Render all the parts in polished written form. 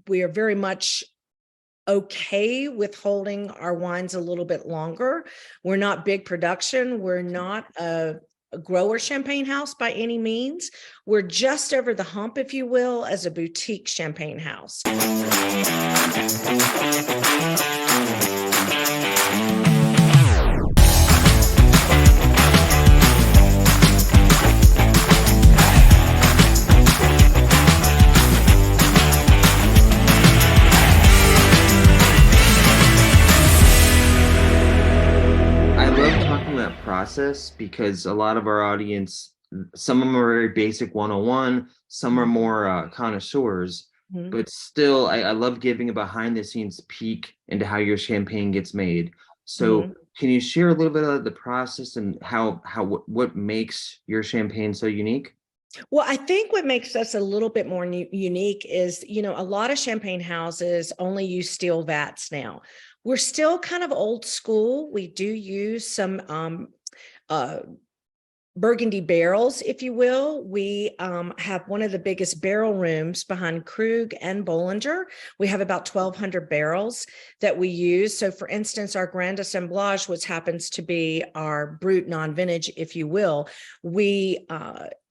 we are very much okay with holding our wines a little bit longer. We're not big production. We're not a grower champagne house by any means. We're just over the hump, if you will, as a boutique champagne house. Process because a lot of our audience, some of them are very basic 101, some are more connoisseurs, but still I love giving a behind the scenes peek into how your champagne gets made. So can you share a little bit of the process and what makes your champagne so unique? Well, I think what makes us a little bit more unique is, a lot of champagne houses only use steel vats now. We're still kind of old school. We do use some Burgundy barrels, if you will. We have one of the biggest barrel rooms behind Krug and Bollinger. We have about 1,200 barrels that we use. So for instance, our Grand Assemblage, which happens to be our Brut non-vintage, if you will, we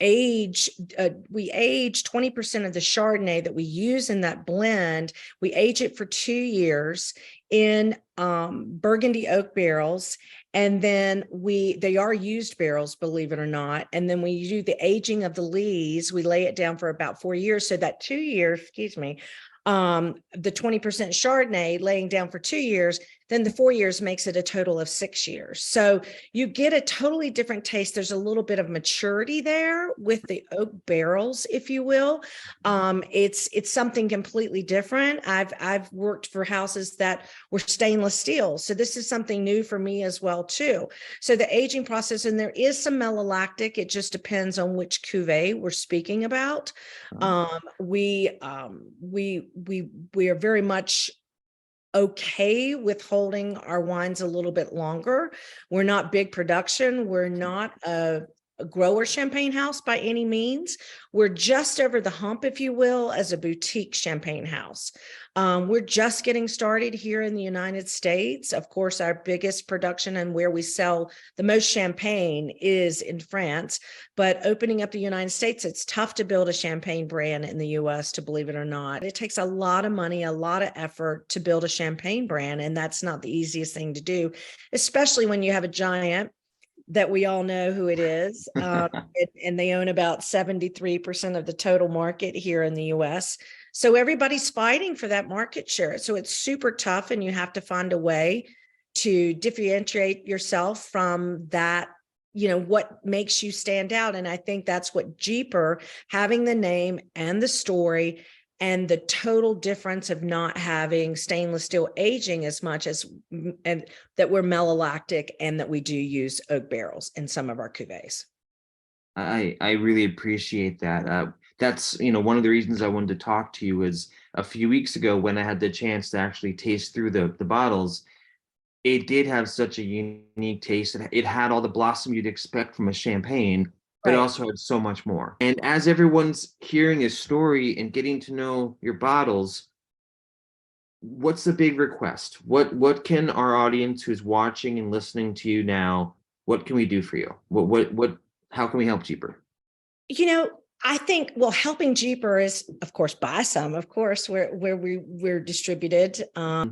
age 20% of the Chardonnay that we use in that blend. We age it for 2 years in Burgundy oak barrels. And then they are used barrels, believe it or not. And then we do the aging of the lees. We lay it down for about 4 years. So that 2 years, the 20% Chardonnay laying down for 2 years, then the 4 years makes it a total of 6 years. So you get a totally different taste. There's a little bit of maturity there with the oak barrels, if you will. It's something completely different. I've worked for houses that were stainless steel. So this is something new for me as well, too. So the aging process, and there is some malolactic. It just depends on which cuvee we're speaking about. We are very much okay with holding our wines a little bit longer. We're not big production. We're not a grower champagne house by any means. We're just over the hump, if you will, as a boutique champagne house. We're just getting started here in the United States. Of course, our biggest production and where we sell the most champagne is in France, but opening up the United States, it's tough to build a champagne brand in the US, to believe it or not. It takes a lot of money, a lot of effort to build a champagne brand, and that's not the easiest thing to do, especially when you have a giant that we all know who it is, and they own about 73% of the total market here in the US. So everybody's fighting for that market share. So it's super tough, and you have to find a way to differentiate yourself from that, what makes you stand out. And I think that's what Jeeper, having the name and the story and the total difference of not having stainless steel aging as much as, and that we're malolactic, and that we do use oak barrels in some of our cuvées. I really appreciate that. That's, one of the reasons I wanted to talk to you is a few weeks ago when I had the chance to actually taste through the bottles. It did have such a unique taste. It had all the blossom you'd expect from a champagne, but it also had so much more. And as everyone's hearing a story and getting to know your bottles, what's the big request? What can our audience who's watching and listening to you now, what can we do for you? How can we help Jeeper? I think, helping Jeeper is, of course, buy some, of course, where we're distributed.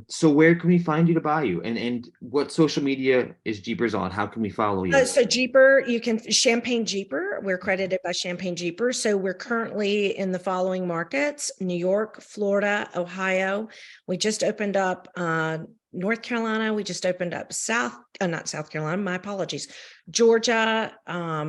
So where can we find you to buy you? And what social media is Jeeper's on? How can we follow you? So Jeeper, you can Champagne Jeeper. We're credited by Champagne Jeeper. So we're currently in the following markets: New York, Florida, Ohio. We just opened up North Carolina. We just opened up not South Carolina, my apologies, Georgia.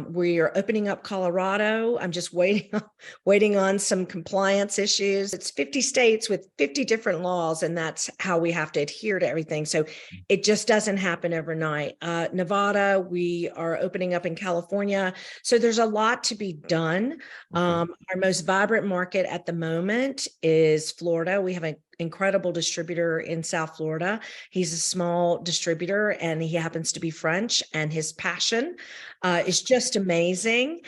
We are opening up Colorado. I'm just waiting on some compliance issues. It's 50 states with 50 different laws, and that's how we have to adhere to everything. So it just doesn't happen overnight. Nevada, we are opening up in California. So there's a lot to be done. Our most vibrant market at the moment is Florida. We have incredible distributor in South Florida. He's a small distributor and he happens to be French, and his passion is just amazing.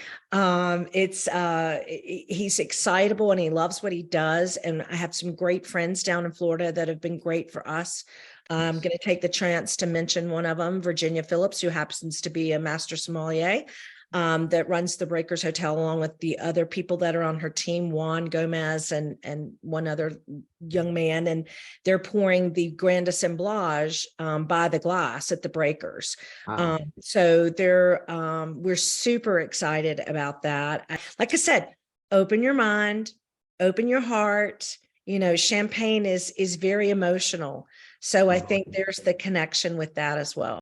He's excitable and he loves what he does. And I have some great friends down in Florida that have been great for us. I'm going to take the chance to mention one of them, Virginia Phillips, who happens to be a master sommelier that runs the Breakers Hotel, along with the other people that are on her team, Juan Gomez and one other young man. And they're pouring the Grand Assemblage by the glass at the Breakers. Wow. So we're super excited about that. Like I said, open your mind, open your heart. You know, champagne is very emotional. So I think there's the connection with that as well.